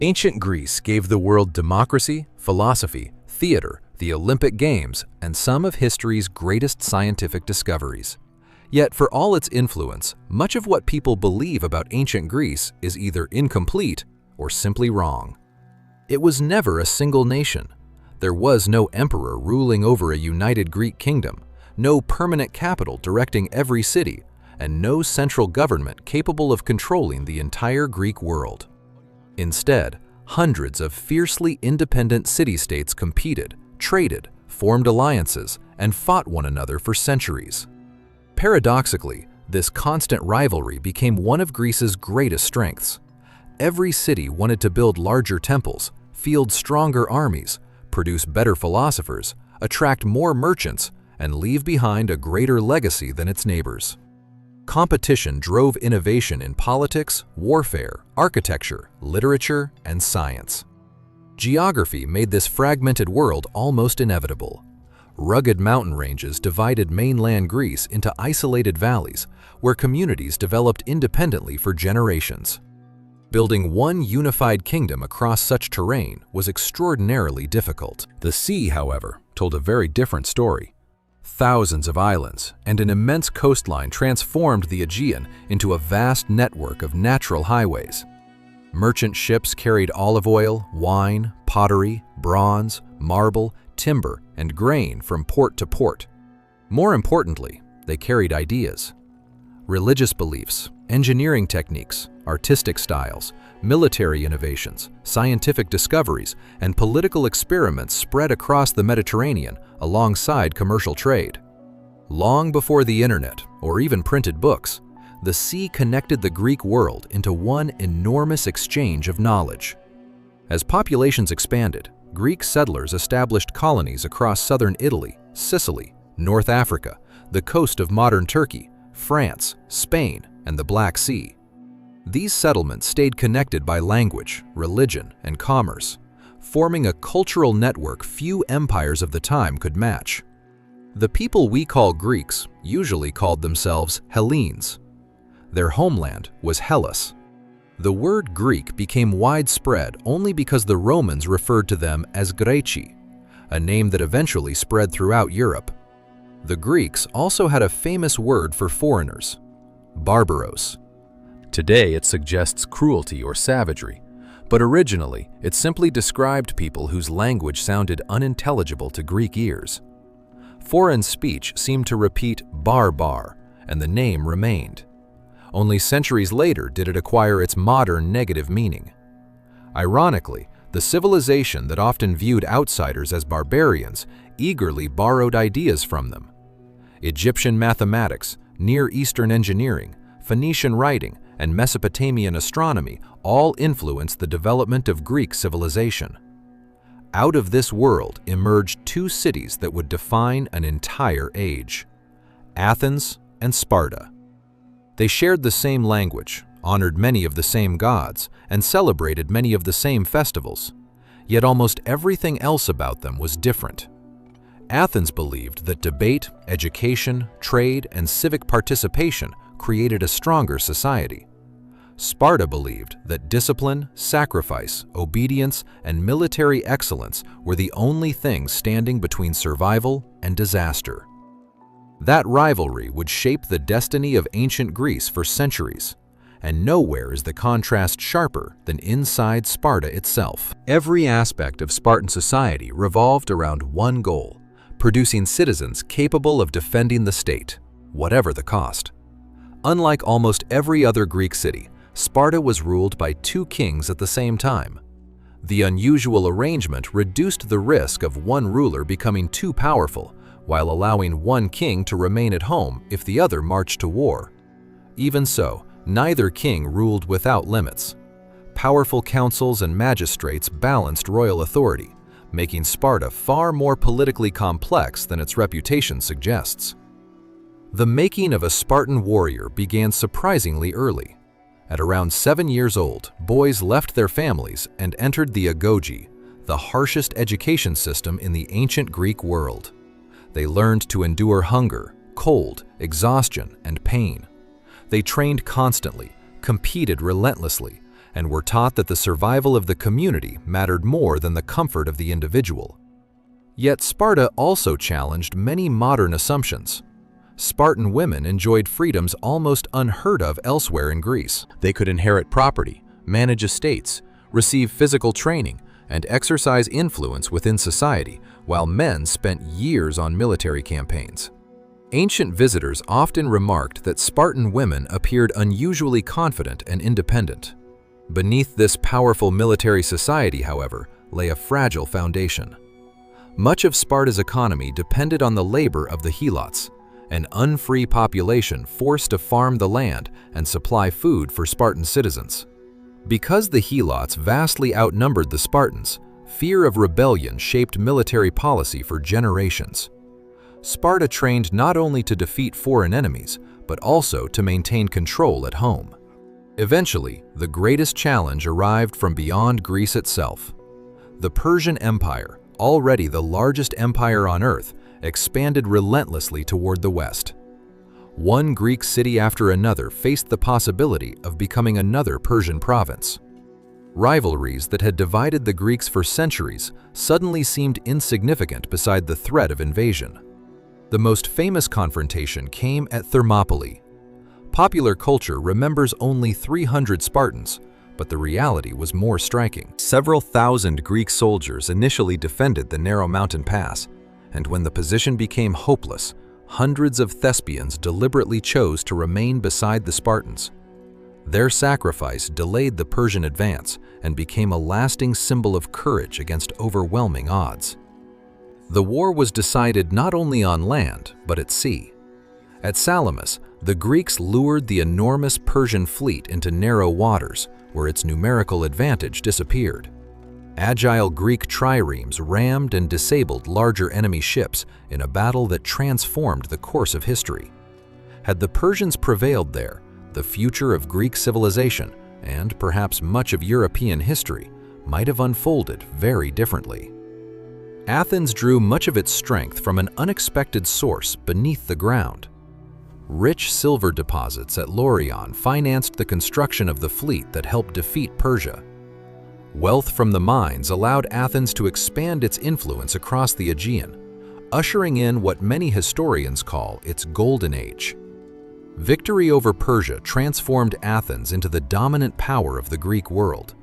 Ancient Greece gave the world democracy, philosophy, theater, the Olympic Games, and some of history's greatest scientific discoveries. Yet, for all its influence, much of what people believe about ancient Greece is either incomplete or simply wrong. It was never a single nation. There was no emperor ruling over a united Greek kingdom, no permanent capital directing every city, and no central government capable of controlling the entire Greek world. Instead, hundreds of fiercely independent city-states competed, traded, formed alliances, and fought one another for centuries. Paradoxically, this constant rivalry became one of Greece's greatest strengths. Every city wanted to build larger temples, field stronger armies, produce better philosophers, attract more merchants, and leave behind a greater legacy than its neighbors. Competition drove innovation in politics, warfare, architecture, literature, and science. Geography made this fragmented world almost inevitable. Rugged mountain ranges divided mainland Greece into isolated valleys, where communities developed independently for generations. Building one unified kingdom across such terrain was extraordinarily difficult. The sea, however, told a very different story. Thousands of islands and an immense coastline transformed the Aegean into a vast network of natural highways. Merchant ships carried olive oil, wine, pottery, bronze, marble, timber, and grain from port to port. More importantly, they carried ideas. Religious beliefs, engineering techniques, artistic styles, military innovations, scientific discoveries, and political experiments spread across the Mediterranean alongside commercial trade. Long before the internet or even printed books, the sea connected the Greek world into one enormous exchange of knowledge. As populations expanded, Greek settlers established colonies across southern Italy, Sicily, North Africa, the coast of modern Turkey, France, Spain, and the Black Sea. These settlements stayed connected by language, religion, and commerce, forming a cultural network few empires of the time could match. The people we call Greeks usually called themselves Hellenes. Their homeland was Hellas. The word Greek became widespread only because the Romans referred to them as Greci, a name that eventually spread throughout Europe. The Greeks also had a famous word for foreigners, barbaros. Today it suggests cruelty or savagery, but originally it simply described people whose language sounded unintelligible to Greek ears. Foreign speech seemed to repeat barbar, and the name remained. Only centuries later did it acquire its modern negative meaning. Ironically, the civilization that often viewed outsiders as barbarians eagerly borrowed ideas from them. Egyptian mathematics, Near Eastern engineering, Phoenician writing, and Mesopotamian astronomy all influenced the development of Greek civilization. Out of this world emerged two cities that would define an entire age: Athens and Sparta. They shared the same language, honored many of the same gods, and celebrated many of the same festivals. Yet almost everything else about them was different. Athens believed that debate, education, trade, and civic participation created a stronger society. Sparta believed that discipline, sacrifice, obedience, and military excellence were the only things standing between survival and disaster. That rivalry would shape the destiny of ancient Greece for centuries, and nowhere is the contrast sharper than inside Sparta itself. Every aspect of Spartan society revolved around one goal: producing citizens capable of defending the state, whatever the cost. Unlike almost every other Greek city, Sparta was ruled by two kings at the same time. The unusual arrangement reduced the risk of one ruler becoming too powerful, while allowing one king to remain at home if the other marched to war. Even so, neither king ruled without limits. Powerful councils and magistrates balanced royal authority, making Sparta far more politically complex than its reputation suggests. The making of a Spartan warrior began surprisingly early. At around 7 years old, boys left their families and entered the agoge, the harshest education system in the ancient Greek world. They learned to endure hunger, cold, exhaustion, and pain. They trained constantly, competed relentlessly, and were taught that the survival of the community mattered more than the comfort of the individual. Yet Sparta also challenged many modern assumptions. Spartan women enjoyed freedoms almost unheard of elsewhere in Greece. They could inherit property, manage estates, receive physical training, and exercise influence within society, while men spent years on military campaigns. Ancient visitors often remarked that Spartan women appeared unusually confident and independent. Beneath this powerful military society, however, lay a fragile foundation. Much of Sparta's economy depended on the labor of the helots, an unfree population forced to farm the land and supply food for Spartan citizens. Because the helots vastly outnumbered the Spartans, fear of rebellion shaped military policy for generations. Sparta trained not only to defeat foreign enemies, but also to maintain control at home. Eventually, the greatest challenge arrived from beyond Greece itself. The Persian Empire, already the largest empire on earth, expanded relentlessly toward the west. One Greek city after another faced the possibility of becoming another Persian province. Rivalries that had divided the Greeks for centuries suddenly seemed insignificant beside the threat of invasion. The most famous confrontation came at Thermopylae. Popular culture remembers only 300 Spartans, but the reality was more striking. Several thousand Greek soldiers initially defended the narrow mountain pass, and when the position became hopeless, hundreds of Thespians deliberately chose to remain beside the Spartans. Their sacrifice delayed the Persian advance and became a lasting symbol of courage against overwhelming odds. The war was decided not only on land, but at sea. At Salamis, the Greeks lured the enormous Persian fleet into narrow waters, where its numerical advantage disappeared. Agile Greek triremes rammed and disabled larger enemy ships in a battle that transformed the course of history. Had the Persians prevailed there, the future of Greek civilization, and perhaps much of European history, might have unfolded very differently. Athens drew much of its strength from an unexpected source beneath the ground. Rich silver deposits at Laurion financed the construction of the fleet that helped defeat Persia. Wealth from the mines allowed Athens to expand its influence across the Aegean, ushering in what many historians call its Golden Age. Victory over Persia transformed Athens into the dominant power of the Greek world.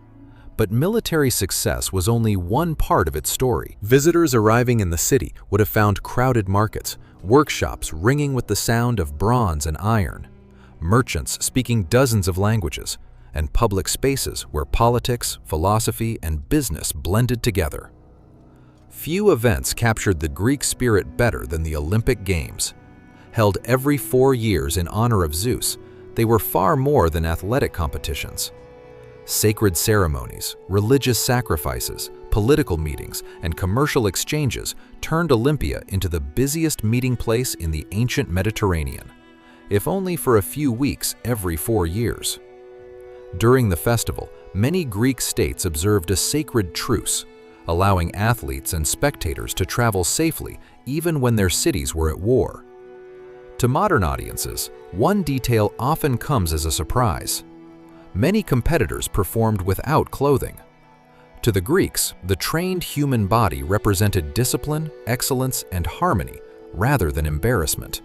But military success was only one part of its story. Visitors arriving in the city would have found crowded markets, workshops ringing with the sound of bronze and iron, merchants speaking dozens of languages, and public spaces where politics, philosophy, and business blended together. Few events captured the Greek spirit better than the Olympic Games. Held every 4 years in honor of Zeus, they were far more than athletic competitions. Sacred ceremonies, religious sacrifices, political meetings, and commercial exchanges turned Olympia into the busiest meeting place in the ancient Mediterranean, if only for a few weeks every 4 years. During the festival, many Greek states observed a sacred truce, allowing athletes and spectators to travel safely even when their cities were at war. To modern audiences, one detail often comes as a surprise. Many competitors performed without clothing. To the Greeks, the trained human body represented discipline, excellence, and harmony rather than embarrassment.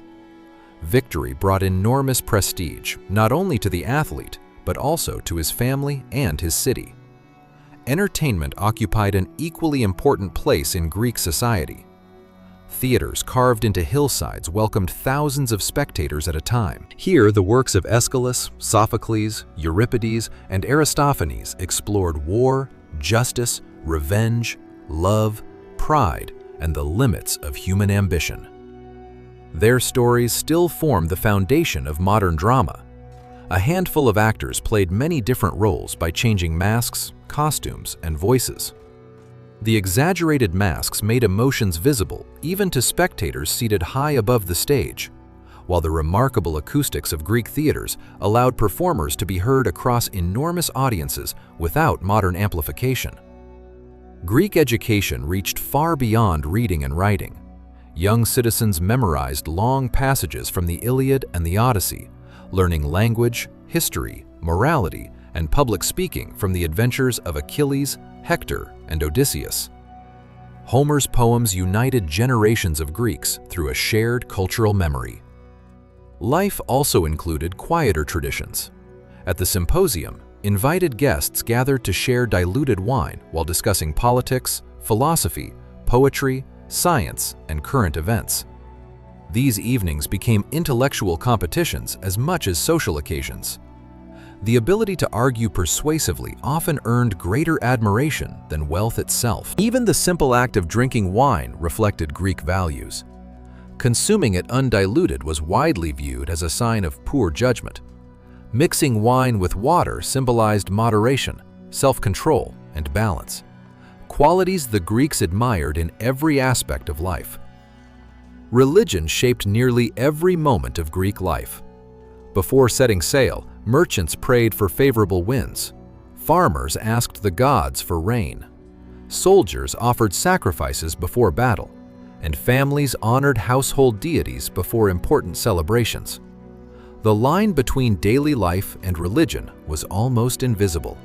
Victory brought enormous prestige, not only to the athlete, but also to his family and his city. Entertainment occupied an equally important place in Greek society. Theaters carved into hillsides welcomed thousands of spectators at a time. Here, the works of Aeschylus, Sophocles, Euripides, and Aristophanes explored war, justice, revenge, love, pride, and the limits of human ambition. Their stories still form the foundation of modern drama. A handful of actors played many different roles by changing masks, costumes, and voices. The exaggerated masks made emotions visible even to spectators seated high above the stage, while the remarkable acoustics of Greek theaters allowed performers to be heard across enormous audiences without modern amplification. Greek education reached far beyond reading and writing. Young citizens memorized long passages from the Iliad and the Odyssey, learning language, history, morality, and public speaking from the adventures of Achilles, Hector, and Odysseus. Homer's poems united generations of Greeks through a shared cultural memory. Life also included quieter traditions. At the symposium, invited guests gathered to share diluted wine while discussing politics, philosophy, poetry, science, and current events. These evenings became intellectual competitions as much as social occasions. The ability to argue persuasively often earned greater admiration than wealth itself. Even the simple act of drinking wine reflected Greek values. Consuming it undiluted was widely viewed as a sign of poor judgment. Mixing wine with water symbolized moderation, self-control, and balance, qualities the Greeks admired in every aspect of life. Religion shaped nearly every moment of Greek life. Before setting sail, merchants prayed for favorable winds. Farmers asked the gods for rain. Soldiers offered sacrifices before battle, and families honored household deities before important celebrations. The line between daily life and religion was almost invisible.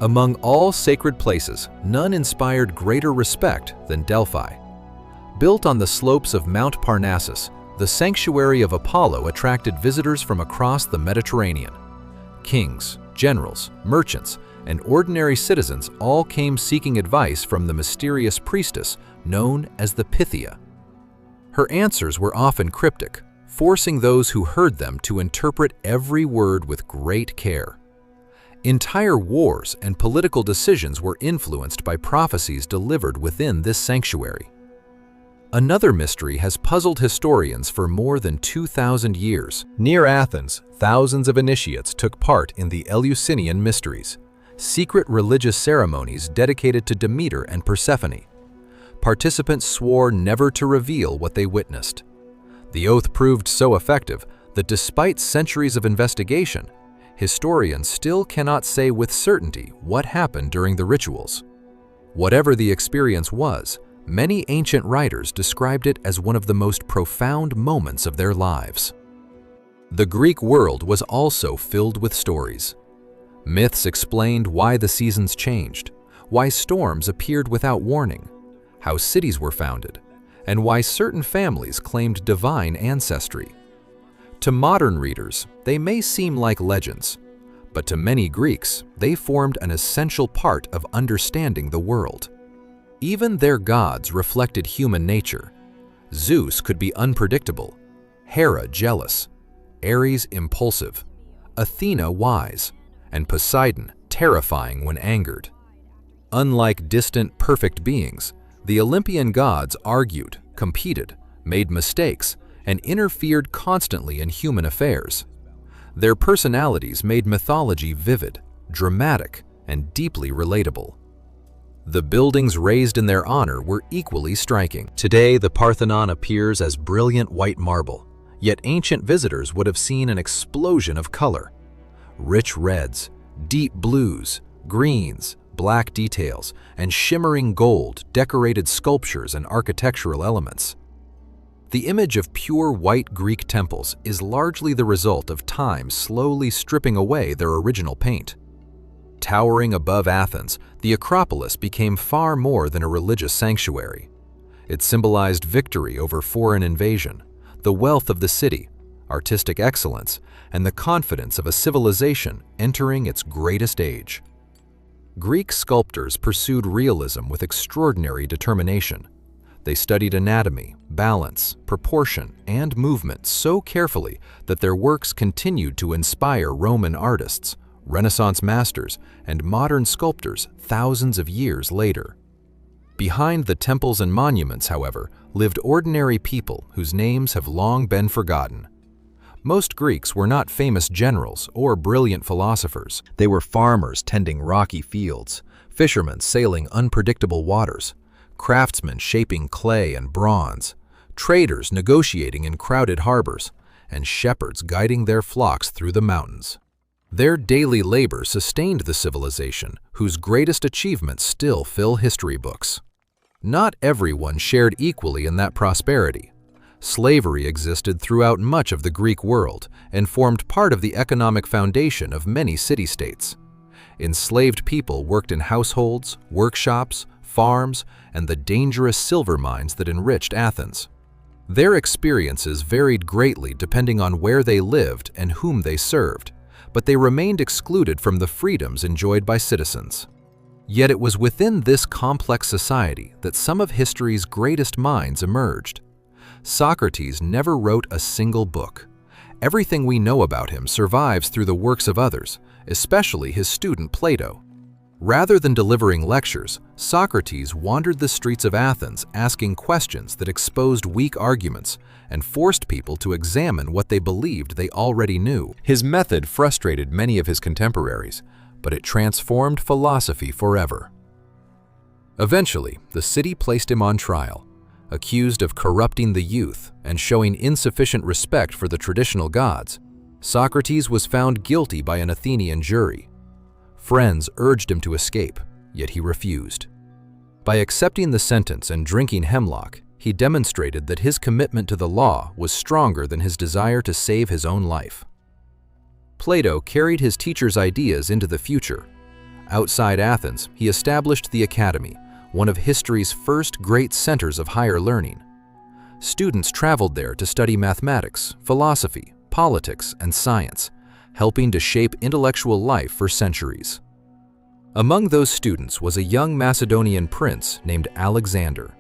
Among all sacred places, none inspired greater respect than Delphi. Built on the slopes of Mount Parnassus, the sanctuary of Apollo attracted visitors from across the Mediterranean. Kings, generals, merchants, and ordinary citizens all came seeking advice from the mysterious priestess known as the Pythia. Her answers were often cryptic, forcing those who heard them to interpret every word with great care. Entire wars and political decisions were influenced by prophecies delivered within this sanctuary. Another mystery has puzzled historians for more than 2,000 years. Near Athens, thousands of initiates took part in the Eleusinian Mysteries, secret religious ceremonies dedicated to Demeter and Persephone. Participants swore never to reveal what they witnessed. The oath proved so effective that despite centuries of investigation, historians still cannot say with certainty what happened during the rituals. Whatever the experience was, many ancient writers described it as one of the most profound moments of their lives. The Greek world was also filled with stories. Myths explained why the seasons changed, why storms appeared without warning, how cities were founded, and why certain families claimed divine ancestry. To modern readers, they may seem like legends, but to many Greeks, they formed an essential part of understanding the world. Even their gods reflected human nature. Zeus could be unpredictable, Hera jealous, Ares impulsive, Athena wise, and Poseidon terrifying when angered. Unlike distant, perfect beings, the Olympian gods argued, competed, made mistakes, and interfered constantly in human affairs. Their personalities made mythology vivid, dramatic, and deeply relatable. The buildings raised in their honor were equally striking. Today, the Parthenon appears as brilliant white marble, yet ancient visitors would have seen an explosion of color. Rich reds, deep blues, greens, black details, and shimmering gold decorated sculptures and architectural elements. The image of pure white Greek temples is largely the result of time slowly stripping away their original paint. Towering above Athens, the Acropolis became far more than a religious sanctuary. It symbolized victory over foreign invasion, the wealth of the city, artistic excellence, and the confidence of a civilization entering its greatest age. Greek sculptors pursued realism with extraordinary determination. They studied anatomy, balance, proportion, and movement so carefully that their works continued to inspire Roman artists, Renaissance masters, and modern sculptors thousands of years later. Behind the temples and monuments, however, lived ordinary people whose names have long been forgotten. Most Greeks were not famous generals or brilliant philosophers. They were farmers tending rocky fields, fishermen sailing unpredictable waters, craftsmen shaping clay and bronze, traders negotiating in crowded harbors, and shepherds guiding their flocks through the mountains. Their daily labor sustained the civilization, whose greatest achievements still fill history books. Not everyone shared equally in that prosperity. Slavery existed throughout much of the Greek world and formed part of the economic foundation of many city-states. Enslaved people worked in households, workshops, farms, and the dangerous silver mines that enriched Athens. Their experiences varied greatly depending on where they lived and whom they served, but they remained excluded from the freedoms enjoyed by citizens. Yet it was within this complex society that some of history's greatest minds emerged. Socrates never wrote a single book. Everything we know about him survives through the works of others, especially his student Plato. Rather than delivering lectures, Socrates wandered the streets of Athens asking questions that exposed weak arguments and forced people to examine what they believed they already knew. His method frustrated many of his contemporaries, but it transformed philosophy forever. Eventually, the city placed him on trial. Accused of corrupting the youth and showing insufficient respect for the traditional gods, Socrates was found guilty by an Athenian jury. Friends urged him to escape, yet he refused. By accepting the sentence and drinking hemlock, he demonstrated that his commitment to the law was stronger than his desire to save his own life. Plato carried his teacher's ideas into the future. Outside Athens, he established the Academy, one of history's first great centers of higher learning. Students traveled there to study mathematics, philosophy, politics, and science, helping to shape intellectual life for centuries. Among those students was a young Macedonian prince named Alexander.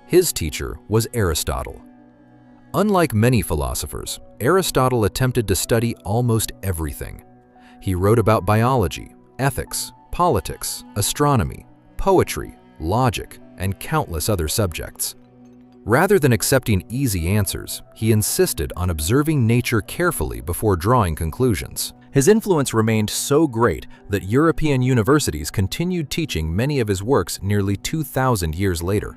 His teacher was Aristotle. Unlike many philosophers, Aristotle attempted to study almost everything. He wrote about biology, ethics, politics, astronomy, poetry, logic, and countless other subjects. Rather than accepting easy answers, he insisted on observing nature carefully before drawing conclusions. His influence remained so great that European universities continued teaching many of his works nearly 2,000 years later.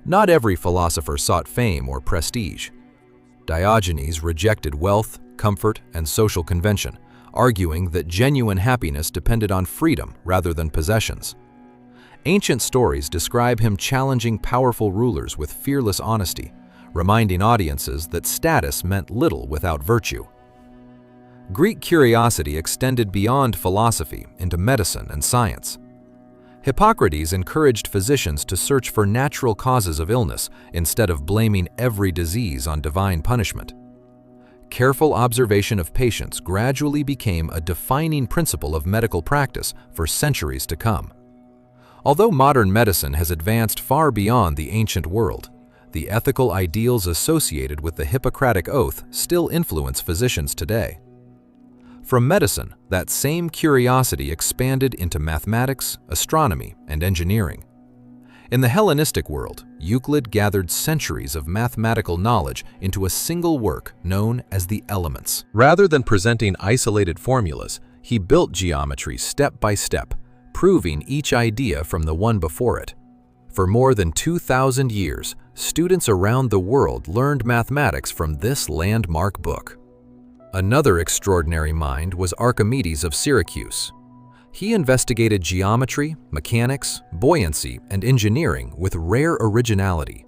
Not every philosopher sought fame or prestige. Diogenes rejected wealth, comfort, and social convention, arguing that genuine happiness depended on freedom rather than possessions. Ancient stories describe him challenging powerful rulers with fearless honesty, reminding audiences that status meant little without virtue. Greek curiosity extended beyond philosophy into medicine and science. Hippocrates encouraged physicians to search for natural causes of illness instead of blaming every disease on divine punishment. Careful observation of patients gradually became a defining principle of medical practice for centuries to come. Although modern medicine has advanced far beyond the ancient world, the ethical ideals associated with the Hippocratic Oath still influence physicians today. From medicine, that same curiosity expanded into mathematics, astronomy, and engineering. In the Hellenistic world, Euclid gathered centuries of mathematical knowledge into a single work known as the Elements. Rather than presenting isolated formulas, he built geometry step by step, proving each idea from the one before it. For more than 2,000 years, students around the world learned mathematics from this landmark book. Another extraordinary mind was Archimedes of Syracuse. He investigated geometry, mechanics, buoyancy, and engineering with rare originality.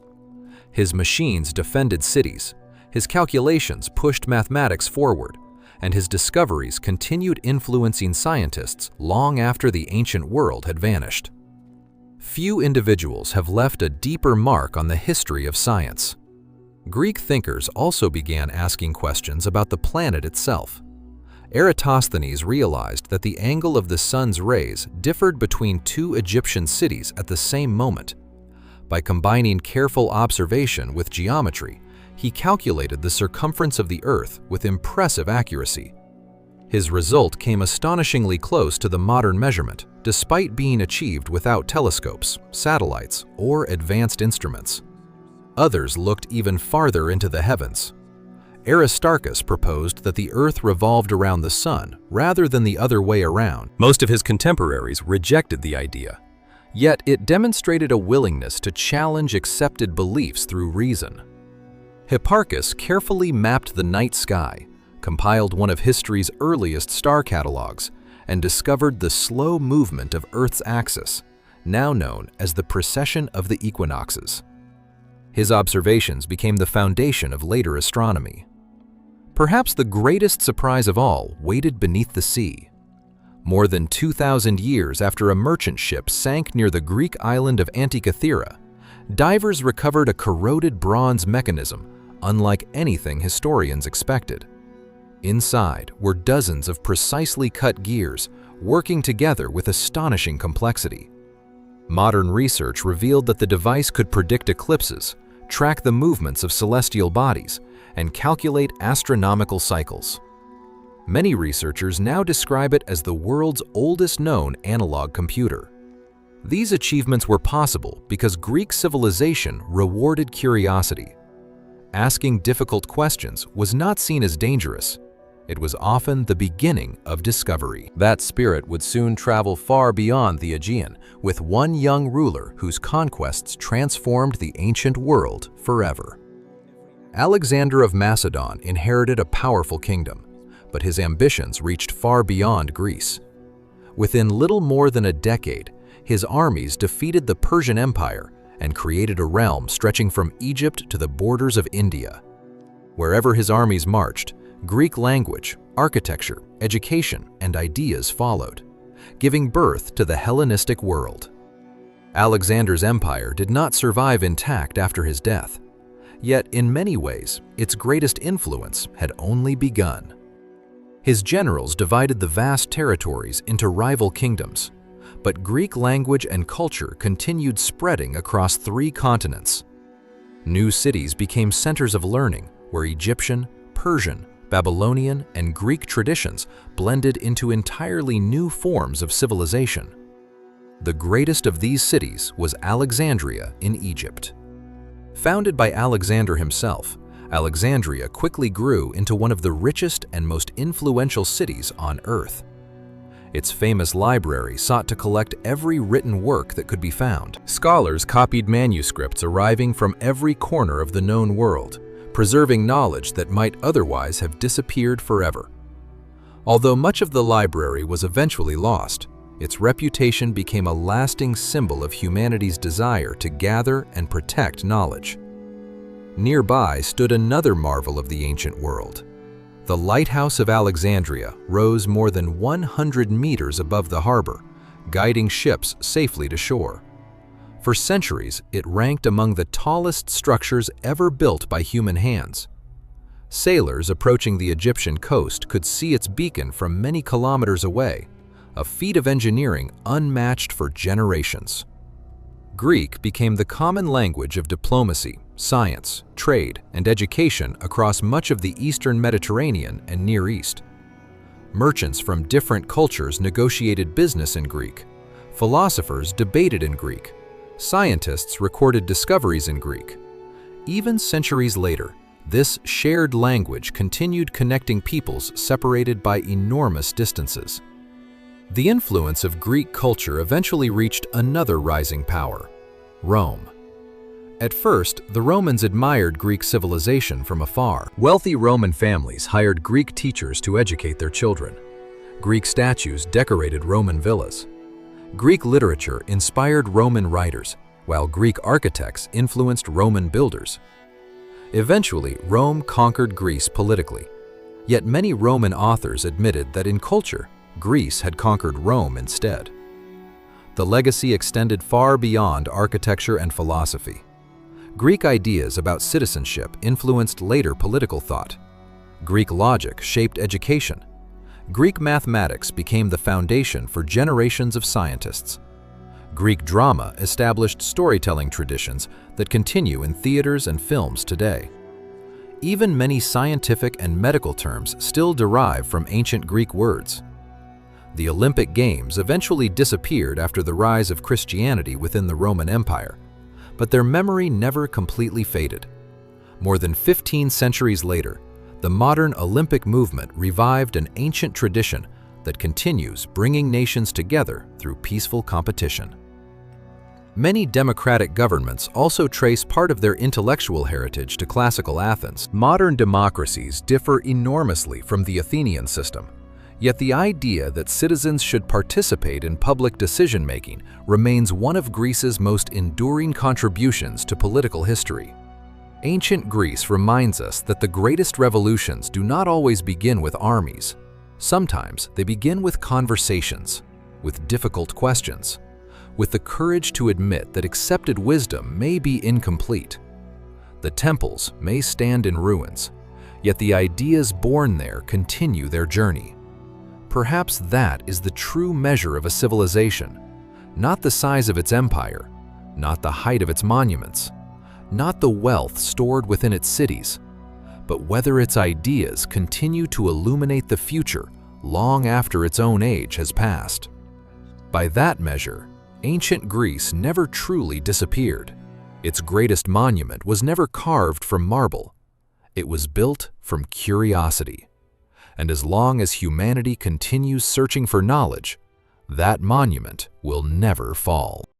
His machines defended cities, his calculations pushed mathematics forward, and his discoveries continued influencing scientists long after the ancient world had vanished. Few individuals have left a deeper mark on the history of science. Greek thinkers also began asking questions about the planet itself. Eratosthenes realized that the angle of the sun's rays differed between two Egyptian cities at the same moment. By combining careful observation with geometry, he calculated the circumference of the Earth with impressive accuracy. His result came astonishingly close to the modern measurement, despite being achieved without telescopes, satellites, or advanced instruments. Others looked even farther into the heavens. Aristarchus proposed that the Earth revolved around the sun rather than the other way around. Most of his contemporaries rejected the idea, yet it demonstrated a willingness to challenge accepted beliefs through reason. Hipparchus carefully mapped the night sky, compiled one of history's earliest star catalogs, and discovered the slow movement of Earth's axis, now known as the precession of the equinoxes. His observations became the foundation of later astronomy. Perhaps the greatest surprise of all waited beneath the sea. More than 2,000 years after a merchant ship sank near the Greek island of Antikythera, divers recovered a corroded bronze mechanism unlike anything historians expected. Inside were dozens of precisely cut gears working together with astonishing complexity. Modern research revealed that the device could predict eclipses, track the movements of celestial bodies, and calculate astronomical cycles. Many researchers now describe it as the world's oldest known analog computer. These achievements were possible because Greek civilization rewarded curiosity. Asking difficult questions was not seen as dangerous. It was often the beginning of discovery. That spirit would soon travel far beyond the Aegean, with one young ruler whose conquests transformed the ancient world forever. Alexander of Macedon inherited a powerful kingdom, but his ambitions reached far beyond Greece. Within little more than a decade, his armies defeated the Persian Empire and created a realm stretching from Egypt to the borders of India. Wherever his armies marched, Greek language, architecture, education, and ideas followed, giving birth to the Hellenistic world. Alexander's empire did not survive intact after his death, yet in many ways, its greatest influence had only begun. His generals divided the vast territories into rival kingdoms, but Greek language and culture continued spreading across 3 continents. New cities became centers of learning where Egyptian, Persian, Babylonian, and Greek traditions blended into entirely new forms of civilization. The greatest of these cities was Alexandria in Egypt. Founded by Alexander himself, Alexandria quickly grew into one of the richest and most influential cities on Earth. Its famous library sought to collect every written work that could be found. Scholars copied manuscripts arriving from every corner of the known world, preserving knowledge that might otherwise have disappeared forever. Although much of the library was eventually lost, its reputation became a lasting symbol of humanity's desire to gather and protect knowledge. Nearby stood another marvel of the ancient world. The Lighthouse of Alexandria rose more than 100 meters above the harbor, guiding ships safely to shore. For centuries, it ranked among the tallest structures ever built by human hands. Sailors approaching the Egyptian coast could see its beacon from many kilometers away, a feat of engineering unmatched for generations. Greek became the common language of diplomacy, science, trade, and education across much of the Eastern Mediterranean and Near East. Merchants from different cultures negotiated business in Greek. Philosophers debated in Greek. Scientists recorded discoveries in Greek. Even centuries later, this shared language continued connecting peoples separated by enormous distances. The influence of Greek culture eventually reached another rising power, Rome. At first, the Romans admired Greek civilization from afar. Wealthy Roman families hired Greek teachers to educate their children. Greek statues decorated Roman villas. Greek literature inspired Roman writers, while Greek architects influenced Roman builders. Eventually, Rome conquered Greece politically, yet many Roman authors admitted that in culture, Greece had conquered Rome instead. The legacy extended far beyond architecture and philosophy. Greek ideas about citizenship influenced later political thought. Greek logic shaped education. Greek mathematics became the foundation for generations of scientists. Greek drama established storytelling traditions that continue in theaters and films today. Even many scientific and medical terms still derive from ancient Greek words. The Olympic Games eventually disappeared after the rise of Christianity within the Roman Empire, but their memory never completely faded. More than 15 centuries later, the modern Olympic movement revived an ancient tradition that continues bringing nations together through peaceful competition. Many democratic governments also trace part of their intellectual heritage to classical Athens. Modern democracies differ enormously from the Athenian system, yet the idea that citizens should participate in public decision-making remains one of Greece's most enduring contributions to political history. Ancient Greece reminds us that the greatest revolutions do not always begin with armies. Sometimes they begin with conversations, with difficult questions, with the courage to admit that accepted wisdom may be incomplete. The temples may stand in ruins, yet the ideas born there continue their journey. Perhaps that is the true measure of a civilization, not the size of its empire, not the height of its monuments, not the wealth stored within its cities, but whether its ideas continue to illuminate the future long after its own age has passed. By that measure, ancient Greece never truly disappeared. Its greatest monument was never carved from marble. It was built from curiosity. And as long as humanity continues searching for knowledge, that monument will never fall.